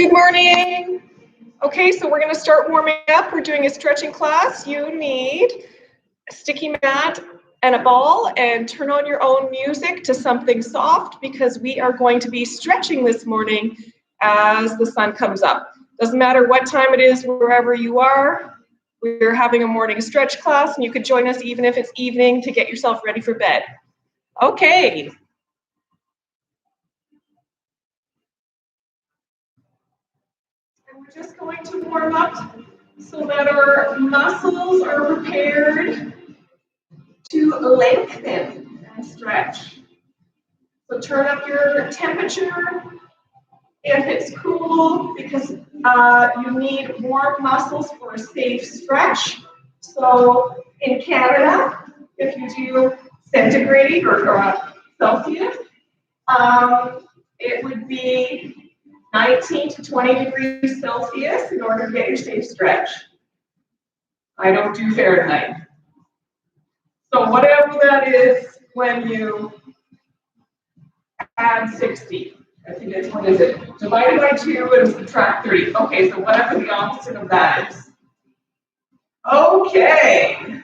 Good morning. Okay, so we're going to start warming up. We're doing a stretching class. You need a sticky mat and a ball, and turn on your own music to something soft because we are going to be stretching this morning as the sun comes up. Doesn't matter what time it is, wherever you are. We're having a morning stretch class, and you could join us even if it's evening to get yourself ready for bed. Okay. And we're just going to warm up so that our muscles are prepared to lengthen and stretch. So turn up your temperature if it's cool, because you need warm muscles for a safe stretch. So in Canada, if you do centigrade or Celsius, it would be 19 to 20 degrees Celsius in order to get your safe stretch. I don't do Fahrenheit. So whatever that is when you add 60, I think it's, what is it? Divided by 2 and subtract 30. Okay, so whatever the opposite of that is. Okay.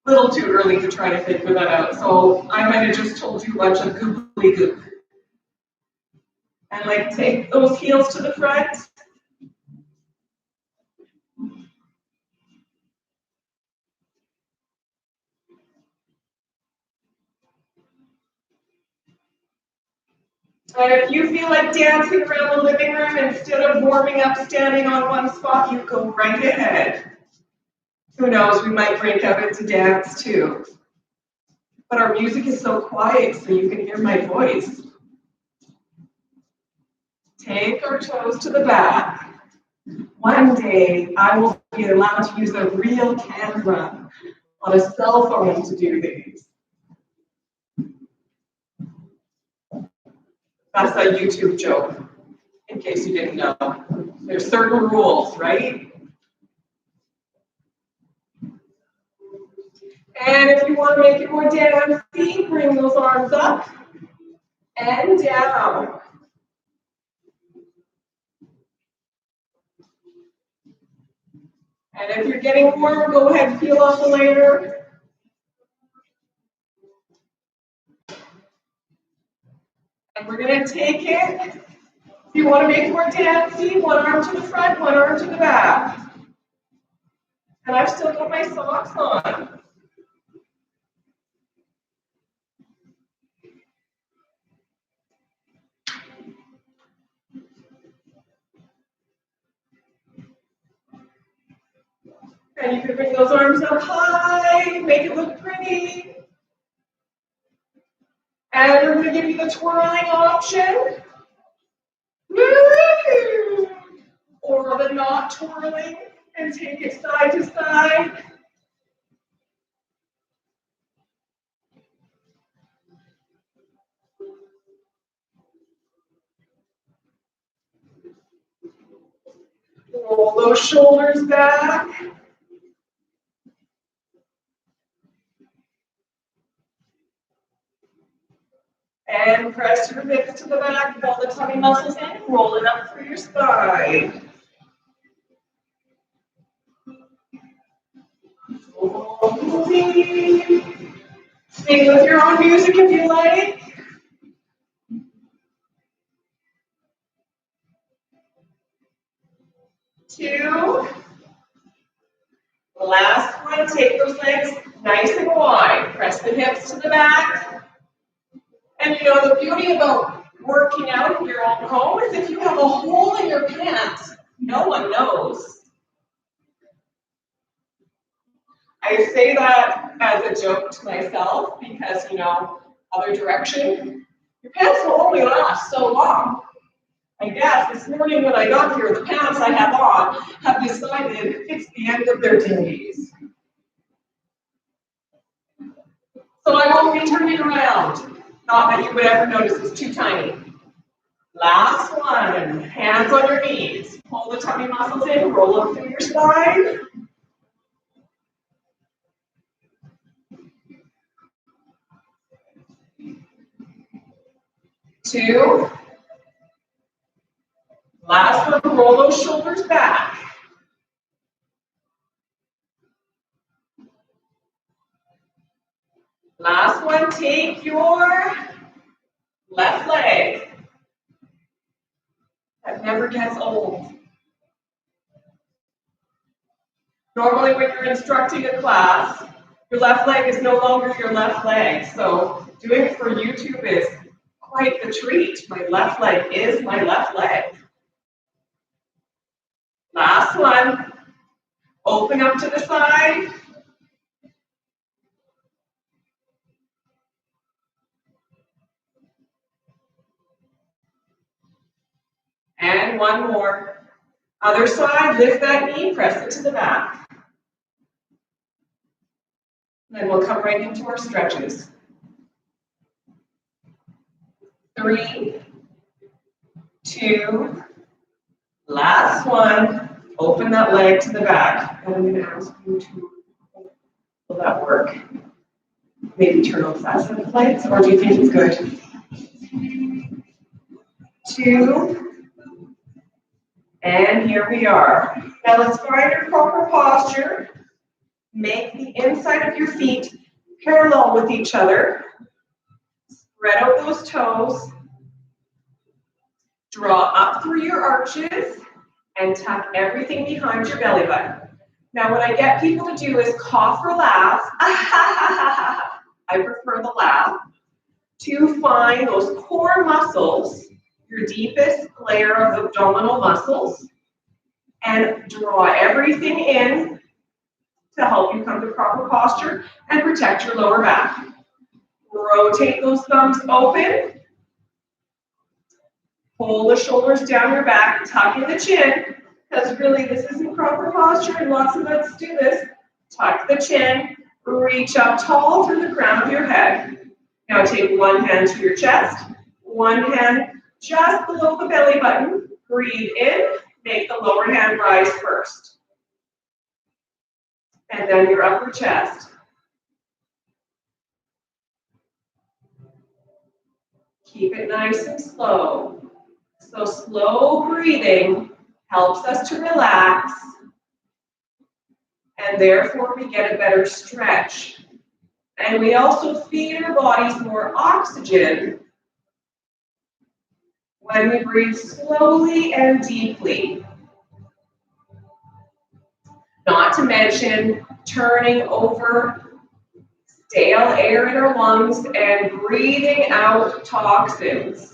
A little too early to try to figure that out, so I might have just told you a bunch of googly goop. And like take those heels to the front. And if you feel like dancing around the living room instead of warming up standing on one spot, you go right ahead. Who knows, we might break out into dance too. But our music is so quiet so you can hear my voice. Take our toes to the back. One day, I will be allowed to use a real camera on a cell phone to do these. That's a YouTube joke, in case you didn't know. There's certain rules, right? And if you want to make it more dancey, bring those arms up and down. And if you're getting warm, go ahead and peel off the layer. And we're going to take it. If you want to make it more dancey, one arm to the front, one arm to the back. And I've still got my socks on. And you can bring those arms up high, make it look pretty. And we're going to give you the twirling option. Woo! Or the not twirling and take it side to side. Roll those shoulders back. And press your hips to the back, pull the tummy muscles in, roll it up through your spine. Sing with your own music if you like. Two. Last one, take those legs nice and wide. Press the hips to the back. And you know, the beauty about working out in your own home is if you have a hole in your pants, no one knows. I say that as a joke to myself because, you know, other direction, your pants will only last so long. I guess this morning when I got here, the pants I have on have decided it's the end of their days. So I won't be turning around. Not that you would ever notice it's too tiny. Last one, hands on your knees. Pull the tummy muscles in, roll up through your spine. Two. roll those shoulders back. Last one, take your left leg. That never gets old. Normally when you're instructing a class, your left leg is no longer your left leg. So doing it for YouTube is quite the treat. My left leg is my left leg. Last one. Open up to the side. And one more. Other side, lift that knee, press it to the back. Then we'll come right into our stretches. 3, 2, last one. Open that leg to the back. And I'm going to ask you to, will that work? Maybe turn off that set of lights, or do you think it's good? 2, and here we are. Now let's find our proper posture. Make the inside of your feet parallel with each other. Spread out those toes. Draw up through your arches and tuck everything behind your belly button. Now what I get people to do is cough or laugh. I prefer the laugh. To find those core muscles, your deepest layer of abdominal muscles, and draw everything in to help you come to proper posture and protect your lower back. Rotate those thumbs open. Pull the shoulders down your back, tuck in the chin, because really this isn't proper posture and lots of us do this. Tuck the chin, reach up tall through the crown of your head. Now take one hand to your chest, one hand just below the belly button. Breathe in, make the lower hand rise first. And then your upper chest. Keep it nice and slow. So slow breathing helps us to relax, and therefore we get a better stretch. And we also feed our bodies more oxygen when we breathe slowly and deeply. Not to mention turning over stale air in our lungs and breathing out toxins.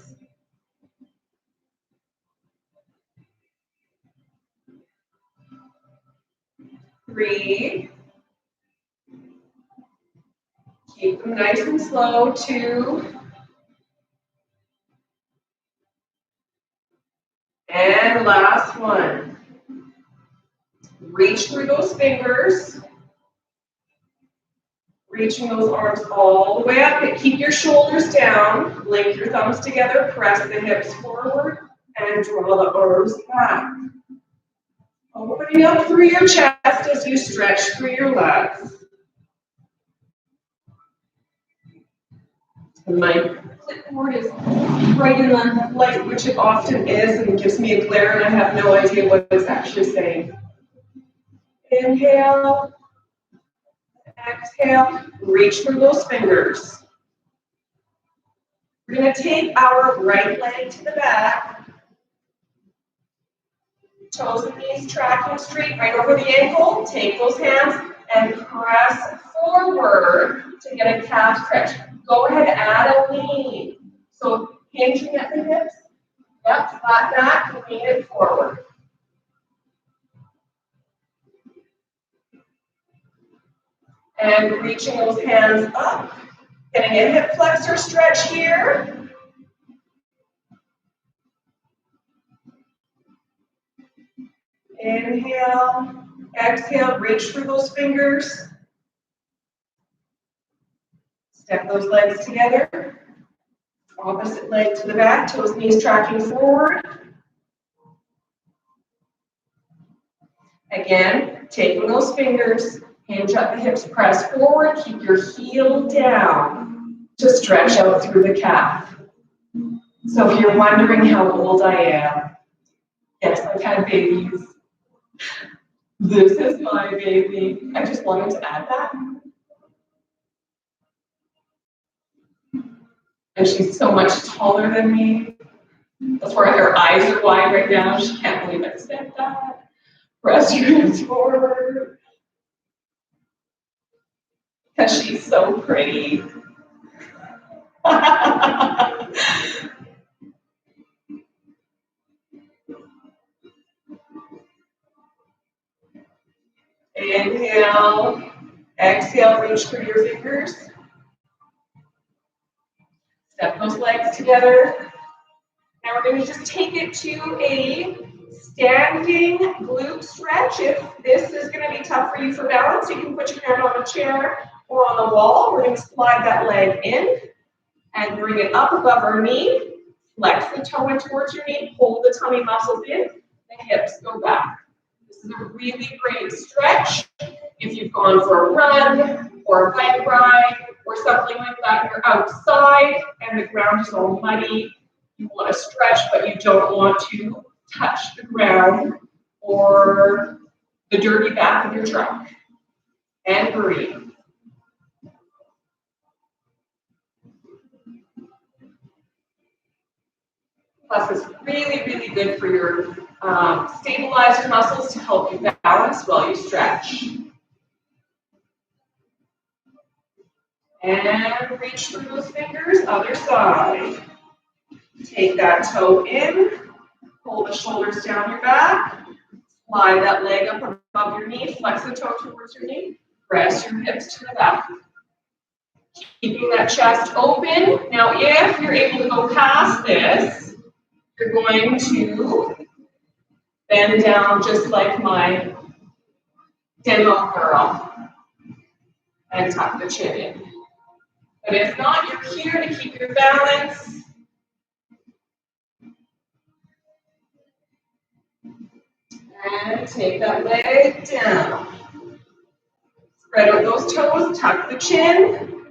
3, keep them nice and slow. 2, and last one. Reach through those fingers, reaching those arms all the way up. Keep your shoulders down, link your thumbs together, press the hips forward, and draw the arms back. Opening up through your chest as you stretch through your legs. And my clipboard is right in the light, which it often is, and it gives me a glare, and I have no idea what it's actually saying. Inhale, exhale, reach through those fingers. We're going to take our right leg to the back. Toes and knees tracking straight right over the ankle. Take those hands and press forward to get a calf stretch. Go ahead and add a lean. So hinging at the hips. Yep, flat back, lean it forward. And reaching those hands up. Getting a hip flexor stretch here. Inhale, exhale, reach through those fingers. Step those legs together. Opposite leg to the back, toes, knees tracking forward. Again, taking those fingers, hinge up the hips, press forward, keep your heel down to stretch out through the calf. So if you're wondering how old I am, Yes, I've had babies. This is my baby. I just wanted to add that. And she's so much taller than me. That's why her eyes are wide right now. She can't believe I said that. Press your hips forward. Because she's so pretty. Inhale. Exhale, reach through your fingers. Step those legs together. Now we're going to just take it to a standing glute stretch. If this is going to be tough for you for balance, you can put your hand on a chair or on the wall. We're going to slide that leg in and bring it up above our knee. Flex the toe in towards your knee. Hold the tummy muscles in. The hips go back. This is a really great stretch. If you've gone for a run or a bike ride or something like that, you're outside and the ground is all muddy. You want to stretch, but you don't want to touch the ground or the dirty back of your truck. And breathe. Plus, it's really, really good for your stabilizer muscles to help you balance while you stretch. And reach through those fingers, other side. Take that toe in, pull the shoulders down your back, slide that leg up above your knee, flex the toe towards your knee, press your hips to the back. Keeping that chest open. Now, if you're able to go past this, you're going to bend down just like my demo girl and tuck the chin in. But if not, you're here to keep your balance. And take that leg down. Spread out those toes, tuck the chin.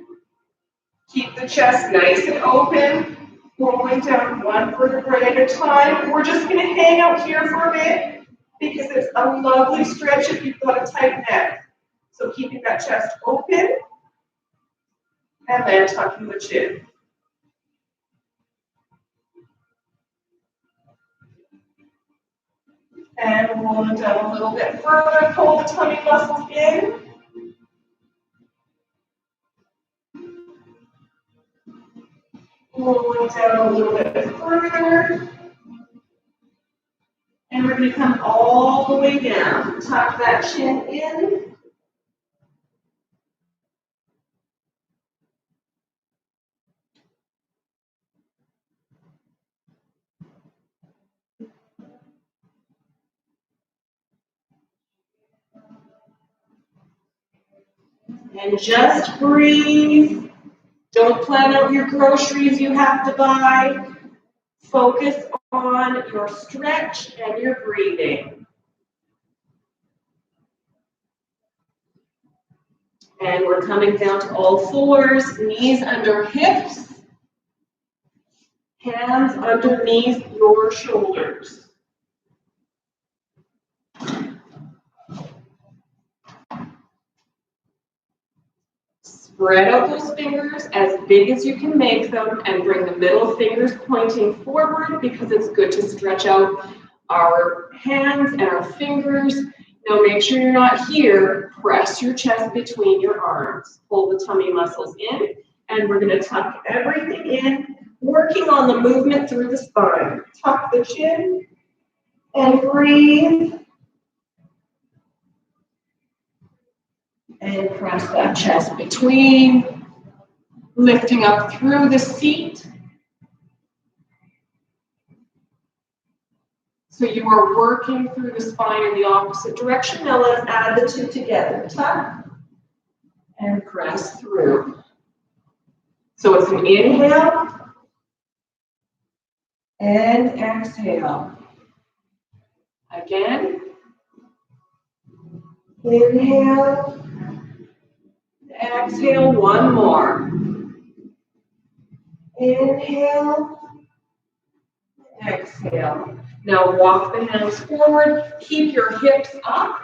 Keep the chest nice and open. Rolling down one vertebrae at a time. We're just going to hang out here for a bit because it's a lovely stretch if you've got a tight neck. So keeping that chest open and then tucking the chin. And roll it down a little bit further. Pull the tummy muscles in. Roll it down a little bit further. And we're going to come all the way down. Tuck that chin in. And just breathe. Don't plan out your groceries you have to buy. Focus on your stretch and your breathing. And we're coming down to all fours, knees under hips, hands underneath your shoulders. Spread out those fingers as big as you can make them and bring the middle fingers pointing forward because it's good to stretch out our hands and our fingers. Now make sure you're not here. Press your chest between your arms. Pull the tummy muscles in and we're going to tuck everything in, working on the movement through the spine. Tuck the chin and breathe. And press that chest between, lifting up through the seat. So you are working through the spine in the opposite direction. Now let's add the two together. Tuck and press through. So it's an inhale and exhale. Again. Inhale. Exhale, one more. Inhale. Exhale. exhale. Now walk the hands forward, keep your hips up,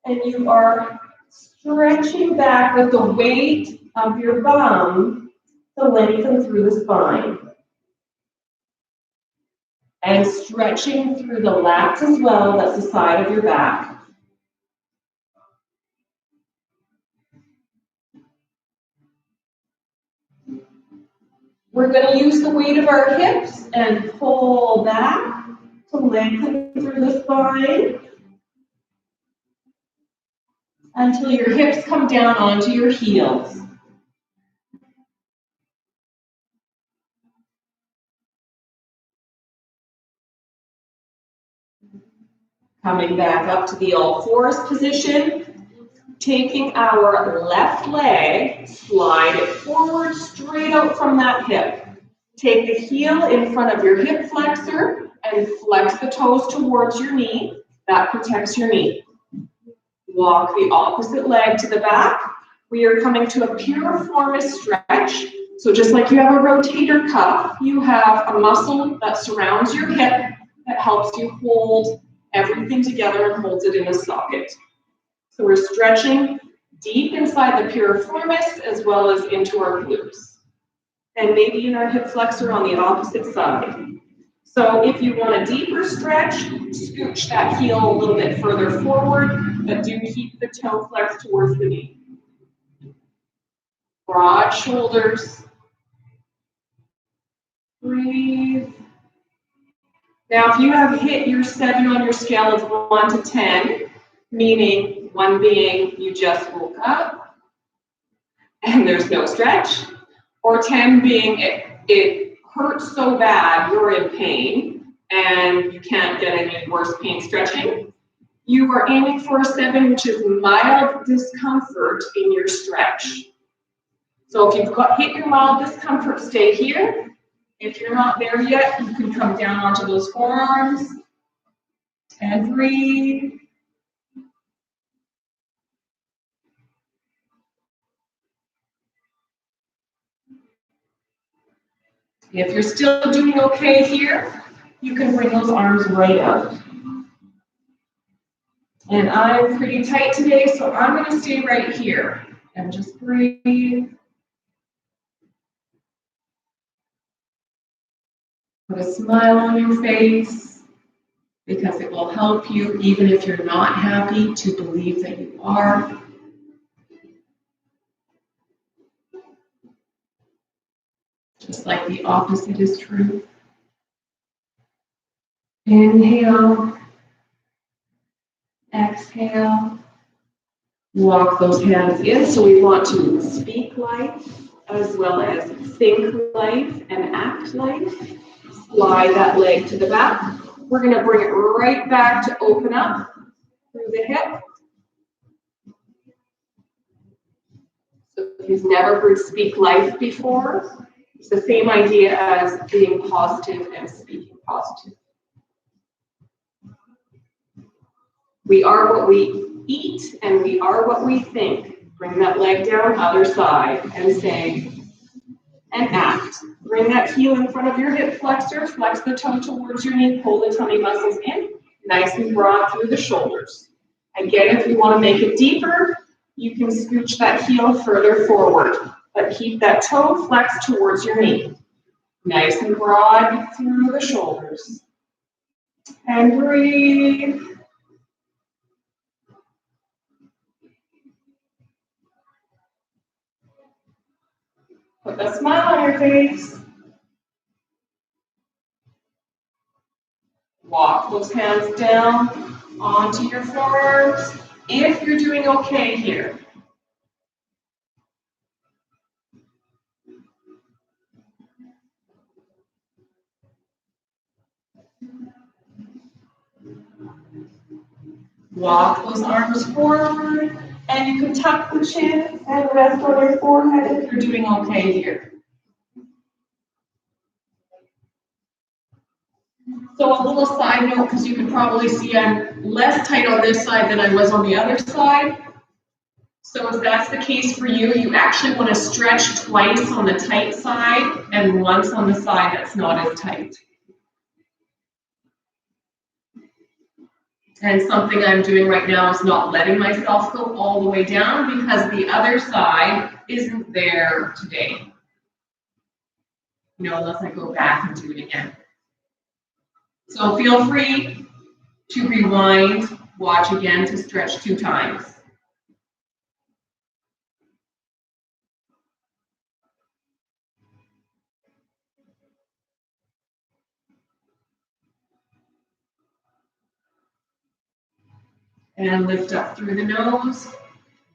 and you are stretching back with the weight of your bum to lengthen through the spine. And stretching through the lats as well, that's the side of your back. We're going to use the weight of our hips and pull back to lengthen through the spine until your hips come down onto your heels. Coming back up to the all fours position, taking our left leg, slide it forward, straight out from that hip. Take the heel in front of your hip flexor and flex the toes towards your knee. That protects your knee. Walk the opposite leg to the back. We are coming to a piriformis stretch. So just like you have a rotator cuff, you have a muscle that surrounds your hip that helps you hold everything together and holds it in a socket. So we're stretching deep inside the piriformis as well as into our glutes. And maybe in our hip flexor on the opposite side. So if you want a deeper stretch, scooch that heel a little bit further forward, but do keep the toe flex towards the knee. Broad shoulders. Breathe. Now, if you have hit your 7 on your scale of 1 to 10, meaning 1 being you just woke up and there's no stretch, or 10 being it hurts so bad you're in pain and you can't get any worse pain stretching, you are aiming for a 7, which is mild discomfort in your stretch. So if you've hit your mild discomfort, stay here. If you're not there yet, you can come down onto those forearms and breathe. If you're still doing okay here, you can bring those arms right out. And I'm pretty tight today, so I'm going to stay right here and just breathe. Put a smile on your face, because it will help you, even if you're not happy, to believe that you are. Just like the opposite is true. Inhale. Exhale. Walk those hands in. So we want to speak life as well as think life and act life. Slide that leg to the back. We're going to bring it right back to open up through the hip. So if you've never heard speak life before, it's the same idea as being positive and speaking positive. We are what we eat and we are what we think. Bring that leg down, other side, and say, and act. Bring that heel in front of your hip flexor, flex the toe towards your knee, pull the tummy muscles in, nice and broad through the shoulders. Again, if you want to make it deeper, you can scooch that heel further forward, but keep that toe flexed towards your knee. Nice and broad through the shoulders. And breathe. Put a smile on your face. Walk those hands down onto your forearms if you're doing okay here. Walk those arms forward, and you can tuck the chin and rest on your forehead if you're doing okay here. So a little side note, because you can probably see I'm less tight on this side than I was on the other side. So if that's the case for you, you actually want to stretch twice on the tight side and once on the side that's not as tight. And something I'm doing right now is not letting myself go all the way down because the other side isn't there today. Unless I go back and do it again. So feel free to rewind, watch again to stretch 2 times. And lift up through the nose,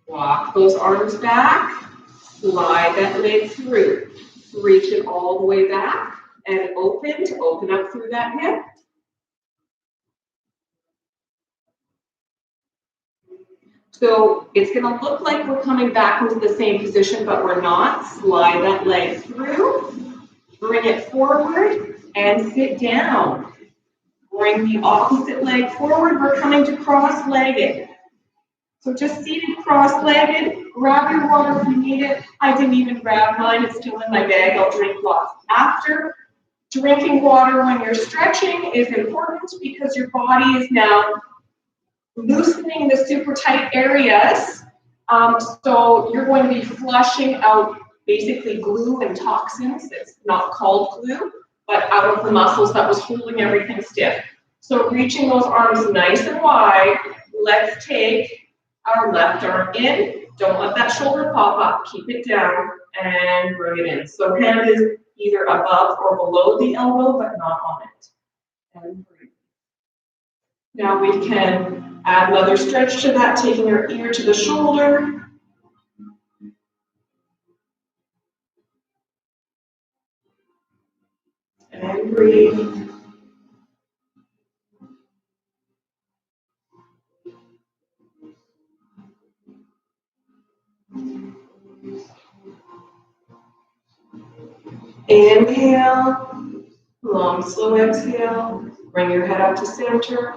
walk those arms back, slide that leg through, reach it all the way back, and open up through that hip. So it's going to look like we're coming back into the same position, but we're not. Slide that leg through, bring it forward, and sit down. Bring the opposite leg forward. We're coming to cross-legged. So just seated cross-legged, grab your water if you need it. I didn't even grab mine, it's still in my bag, I'll drink lots after. Drinking water when you're stretching is important because your body is now loosening the super tight areas. So you're going to be flushing out basically glue and toxins. It's not called glue, but out of the muscles that was holding everything stiff. So reaching those arms nice and wide, let's take our left arm in. Don't let that shoulder pop up. Keep it down and bring it in. So hand is either above or below the elbow, but not on it. And breathe. Now we can add another stretch to that, taking our ear to the shoulder. And breathe. Inhale, long, slow exhale. Bring your head up to center.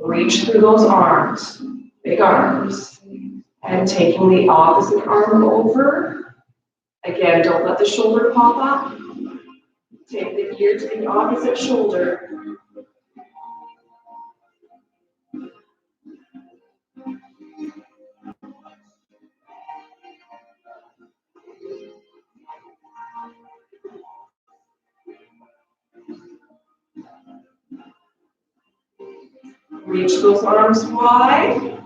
Reach through those arms, big arms. And taking the opposite arm over. Again, don't let the shoulder pop up. Take the ear to the opposite shoulder. Reach those arms wide.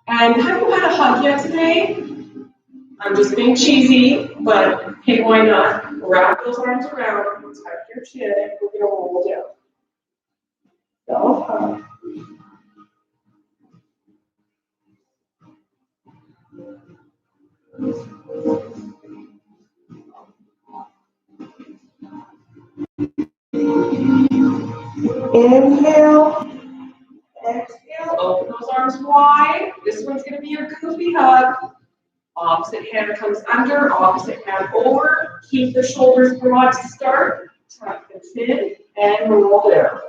And have you had a hug yet today? I'm just being cheesy, but hey, why not? Wrap those arms around, tuck your chin, and we're going to roll down. Self-hug. Inhale. Exhale. Open those arms wide. This one's going to be your goofy hug. Opposite hand comes under, opposite hand over. Keep the shoulders broad to start. Tuck the chin and roll down.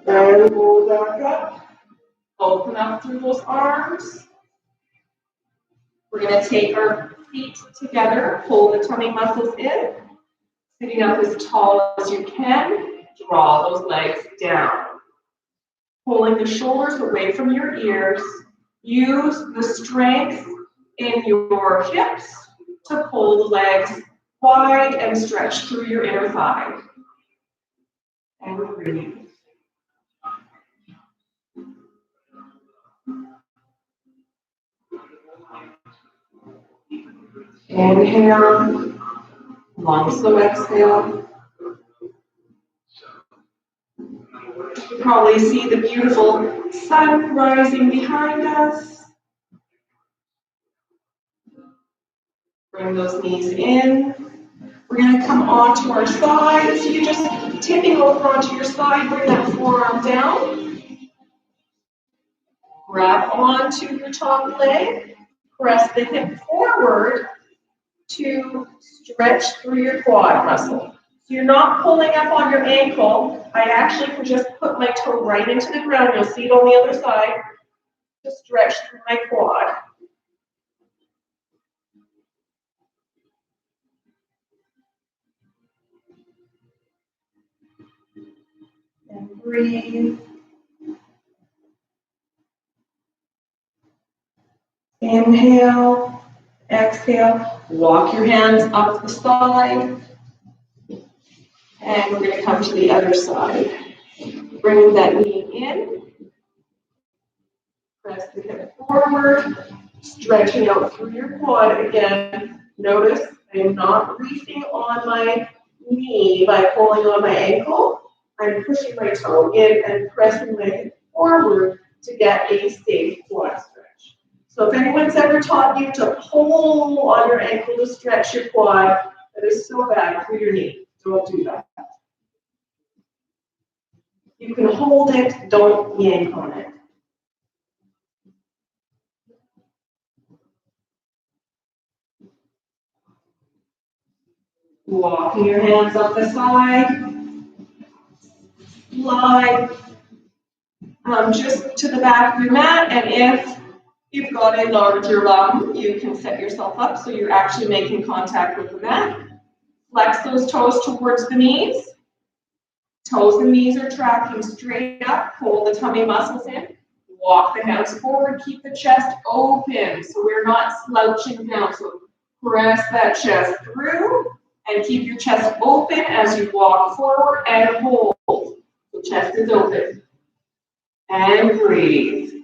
And roll back up. Open up through those arms. We're going to take our feet together, pull the tummy muscles in, sitting up as tall as you can, draw those legs down. Pulling the shoulders away from your ears, use the strength in your hips to pull the legs wide and stretch through your inner thigh. And breathe. Inhale, long, slow exhale. You probably see the beautiful sun rising behind us. Bring those knees in. We're going to come onto our side. So you're just tipping over onto your side. Bring that forearm down. Grab onto your top leg. Press the hip forward to stretch through your quad muscle. So you're not pulling up on your ankle. I actually can just put my toe right into the ground. You'll see it on the other side. to stretch through my quad. And breathe. Inhale, exhale, walk your hands up the side. And we're going to come to the other side. Bring that knee in. Press the hip forward. Stretching out through your quad again. Notice I am not reaching on my knee by pulling on my ankle. I'm pushing my toe in and pressing my hip forward to get a safe quad stretch. So if anyone's ever taught you to pull on your ankle to stretch your quad, that is so bad for your knee. Don't do that. You can hold it, don't yank on it. Walking your hands up the side. Slide just to the back of your mat, and if you've got a larger lung, you can set yourself up so you're actually making contact with the mat. Flex those toes towards the knees. Toes and knees are tracking straight up. Pull the tummy muscles in. Walk the hands forward. Keep the chest open so we're not slouching down. So press that chest through and keep your chest open as you walk forward and hold. The chest is open. And breathe.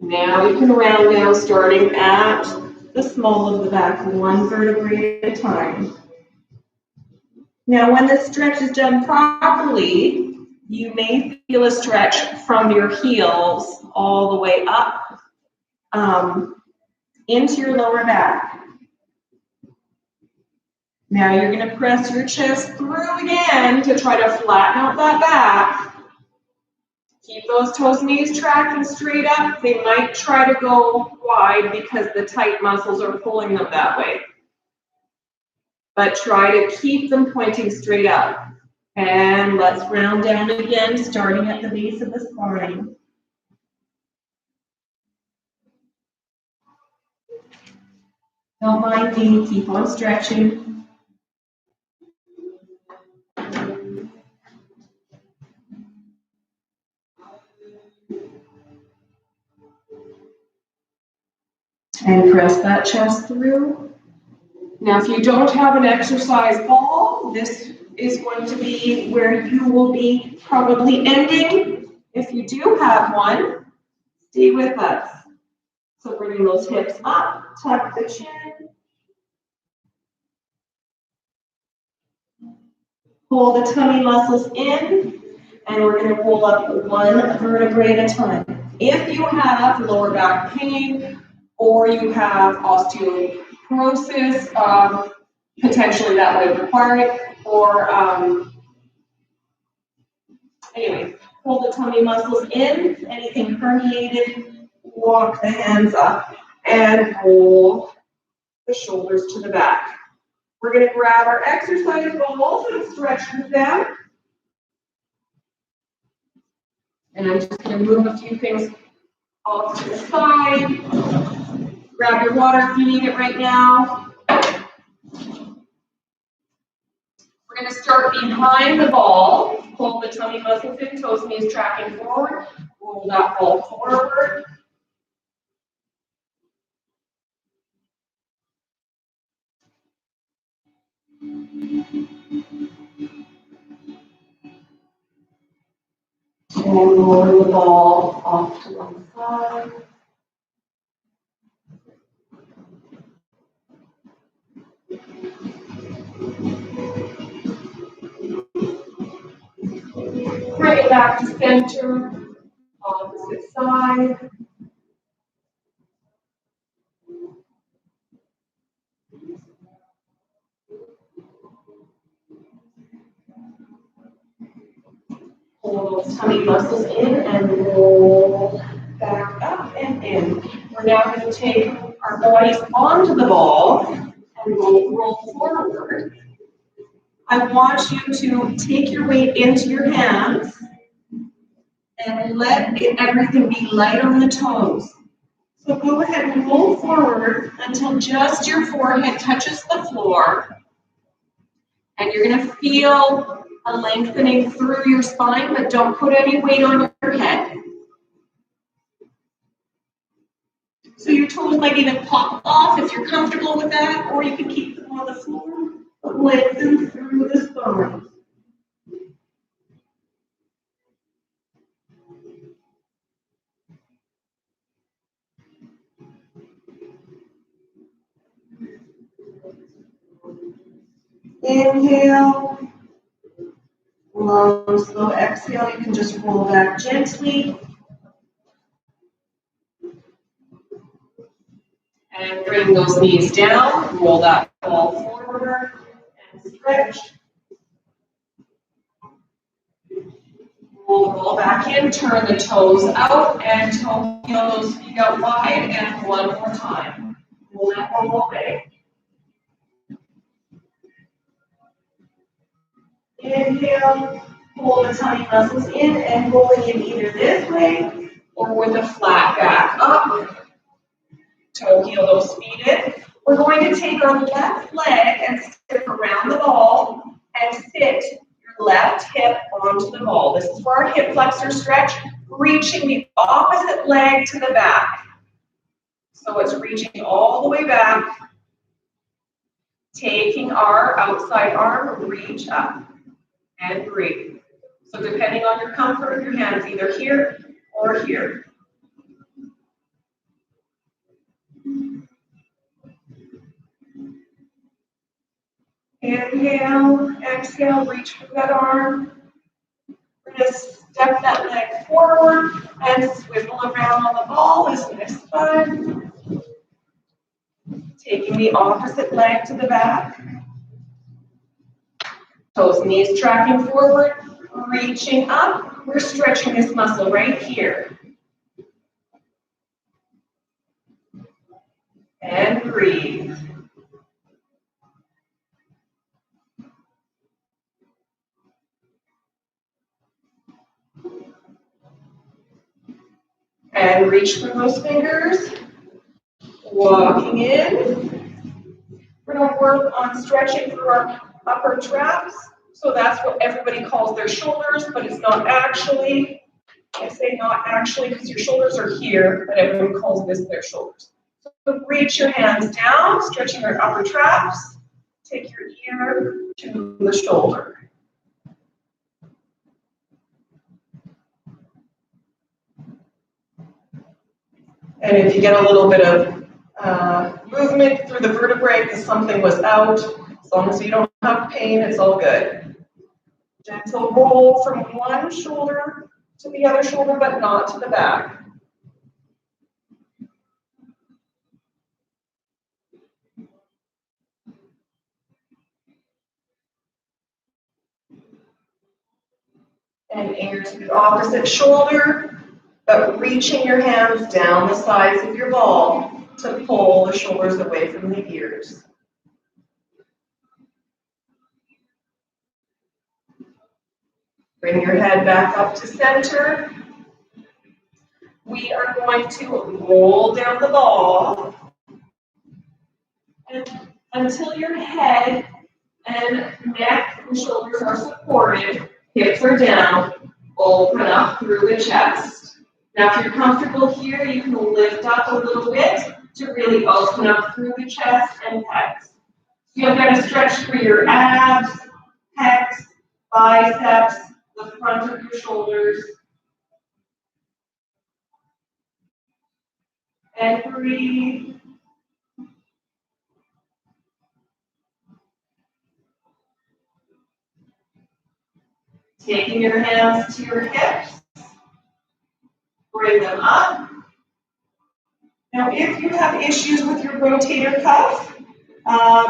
Now you can round down starting at the small of the back, one vertebrae at a time. Now when this stretch is done properly, you may feel a stretch from your heels all the way up into your lower back. Now you're going to press your chest through again to try to flatten out that back. Keep those toes and knees tracking straight up. They might try to go wide because the tight muscles are pulling them that way. But try to keep them pointing straight up. And let's round down again, starting at the base of the spine. Don't mind me, keep on stretching. And press that chest through. Now, if you don't have an exercise ball, this is going to be where you will be probably ending. If you do have one, stay with us. So bringing those hips up, tuck the chin. Pull the tummy muscles in, and we're going to roll up one vertebrae at a time. If you have lower back pain, or you have osteoporosis, potentially that would require it, or anyway, pull the tummy muscles in, anything herniated, walk the hands up, and roll the shoulders to the back. We're going to grab our exercise balls and stretch with them. And I'm just going to move a few things off to the side. Grab your water if you need it right now. We're going to start behind the ball. Pull the tummy muscles in, toes and knees tracking forward. Roll that ball forward. And roll the ball off to one side. Bring it back to center, opposite side. Pull those tummy muscles in and roll back up and in. We're now going to take our bodies onto the ball and roll forward. I want you to take your weight into your hands and let everything be light on the toes. So go ahead and roll forward until just your forehead touches the floor. And you're going to feel a lengthening through your spine, but don't put any weight on your head. So your toes might even pop off if you're comfortable with that, or you can keep them on the floor, but lengthen through the spine. Inhale, long, slow exhale. You can just roll back gently. And bring those knees down, roll that ball forward, and stretch. Roll back in, turn the toes out, and toe heel those feet out wide, and one more time. Roll that ball away. Inhale, pull the tummy muscles in, and rolling in either this way, or with a flat back up. Toe heel those feet in. We're going to take our left leg and step around the ball and sit your left hip onto the ball. This is for our hip flexor stretch, reaching the opposite leg to the back. So it's reaching all the way back, taking our outside arm, reach up and breathe. So depending on your comfort of your hands, either here or here. Inhale, exhale, reach for that arm. We're going to step that leg forward and swivel around on the ball. Isn't this fun? Taking the opposite leg to the back. Toes, knees tracking forward, reaching up. We're stretching this muscle right here. And breathe. And reach through those fingers. Walking in. We're going to work on stretching through our upper traps. So that's what everybody calls their shoulders, but it's not actually. I say not actually because your shoulders are here, but everyone calls this their shoulders. So reach your hands down, stretching your upper traps. Take your ear to the shoulder. And if you get a little bit of movement through the vertebrae because something was out, as long as you don't have pain, it's all good. Gentle roll from one shoulder to the other shoulder, but not to the back. And ear to the opposite shoulder, but reaching your hands down the sides of your ball to pull the shoulders away from the ears. Bring your head back up to center. We are going to roll down the ball and until your head and neck and shoulders are supported, hips are down, open up through the chest. Now if you're comfortable here, you can lift up a little bit to really open up through the chest and pecs. So you're going to stretch through your abs, pecs, biceps, the front of your shoulders. And breathe. Taking your hands to your hips. Bring them up. Now, if you have issues with your rotator cuff,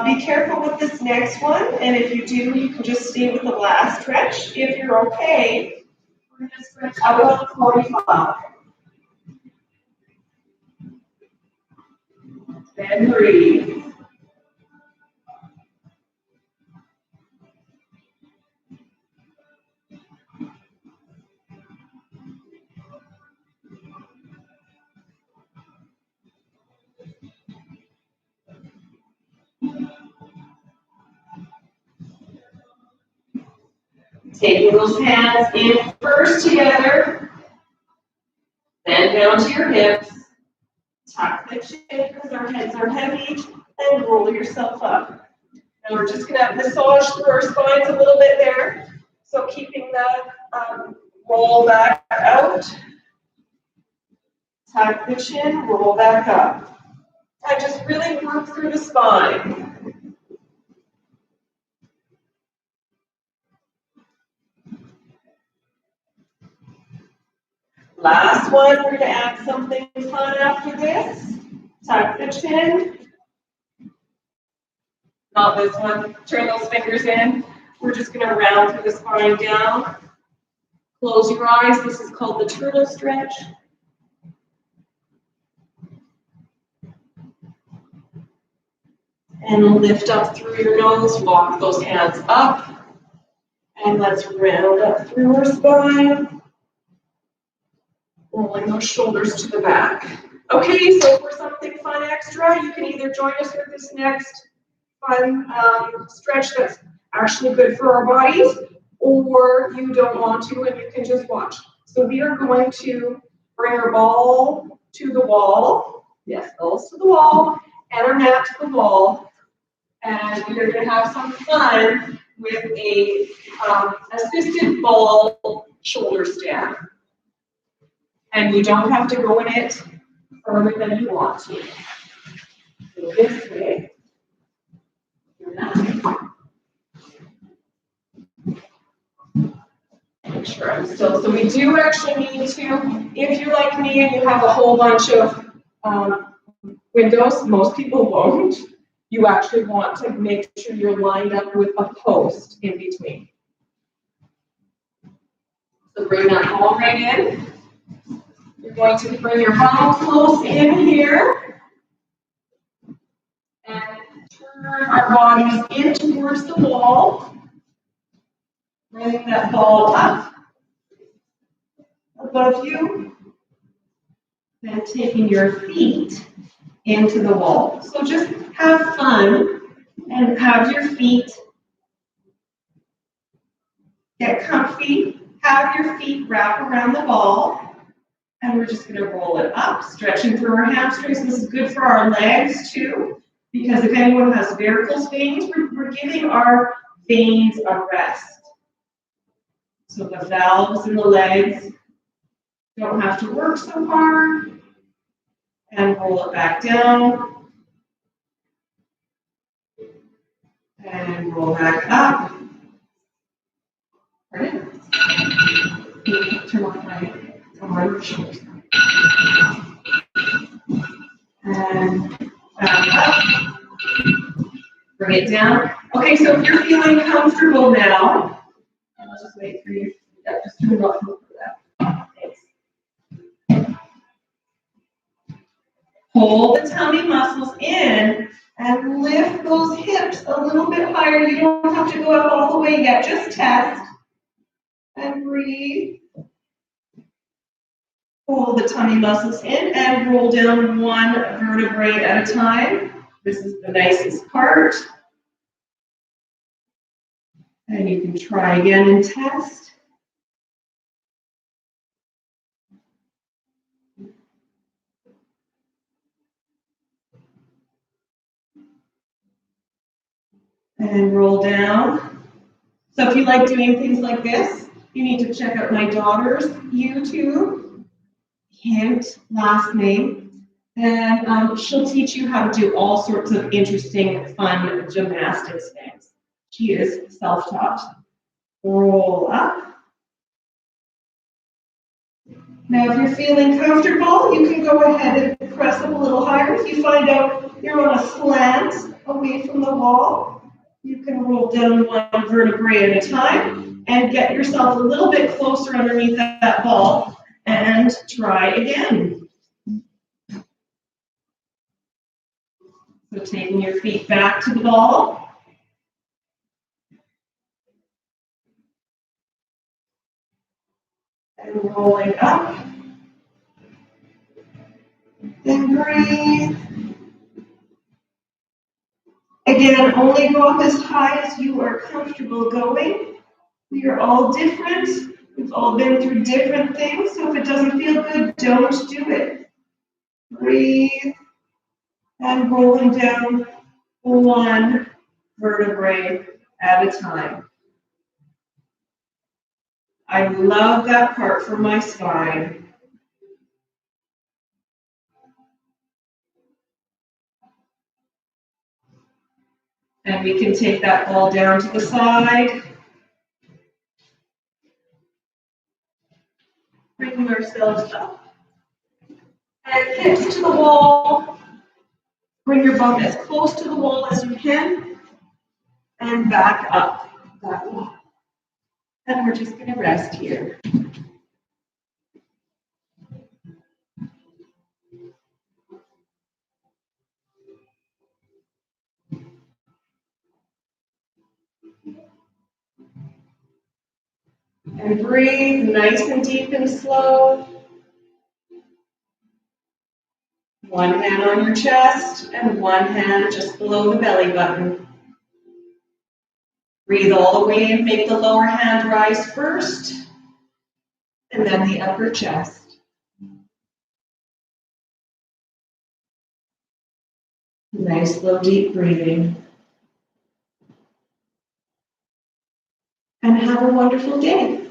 be careful with this next one. And if you do, you can just stay with the last stretch. If you're okay, we're going to stretch out about 45. And breathe. Taking those hands in first together, then down to your hips. Tuck the chin because our heads are heavy, and roll yourself up. And we're just going to massage through our spines a little bit there. So keeping the roll back out. Tuck the chin, roll back up. And just really work through the spine. Last one, we're going to add something fun after this. Tuck the chin. Not this one. Turn those fingers in. We're just going to round through the spine down. Close your eyes. This is called the turtle stretch. And lift up through your nose. Walk those hands up. And let's round up through our spine. Rolling those shoulders to the back. Okay, so for something fun extra, you can either join us with this next fun stretch that's actually good for our bodies, or you don't want to and you can just watch. So we are going to bring our ball to the wall. Yes, balls to the wall, and our mat to the wall. And we are going to have some fun with a assisted ball shoulder stand. And you don't have to go in it further than you want to. Go this way. Make sure I'm still. So we do actually need to, if you're like me and you have a whole bunch of windows, most people won't. You actually want to make sure you're lined up with a post in between. So bring that ball right in. You're going to bring your ball close in here and turn our bodies in towards the wall. Bring that ball up above you, then taking your feet into the wall. So just have fun and have your feet get comfy, have your feet wrap around the ball. And we're just going to roll it up, stretching through our hamstrings. This is good for our legs too, because if anyone has varicose veins, we're giving our veins a rest. So the valves in the legs don't have to work so hard. And roll it back down. And roll back up. Right? Turn off my shoulders. And back up. Bring it down. Okay, so if you're feeling comfortable now, I'll just wait for you. Yeah, just turn it off for that. Thanks. Hold the tummy muscles in and lift those hips a little bit higher. You don't have to go up all the way yet. Just test and breathe. Hold the tummy muscles in and roll down one vertebrae at a time. This is the nicest part. And you can try again and test. And roll down. So if you like doing things like this, you need to check out my daughter's YouTube. Hint, last name, and she'll teach you how to do all sorts of interesting, fun gymnastics things. She is self-taught. Roll up. Now, if you're feeling comfortable, you can go ahead and press up a little higher. If you find out you're on a slant away from the wall, you can roll down one vertebrae at a time and get yourself a little bit closer underneath that ball. And try again. So taking your feet back to the ball. And rolling up. And breathe. Again, only go up as high as you are comfortable going. We are all different. We've all been through different things, so if it doesn't feel good, don't do it. Breathe and rolling down one vertebrae at a time. I love that part for my spine. And we can take that ball down to the side. Bringing ourselves up. And hips to the wall. Bring your bum as close to the wall as you can. And back up that wall. And we're just going to rest here. And breathe nice and deep and slow. One hand on your chest and one hand just below the belly button. Breathe all the way in, make the lower hand rise first, and then the upper chest. Nice, slow, deep breathing. And have a wonderful day.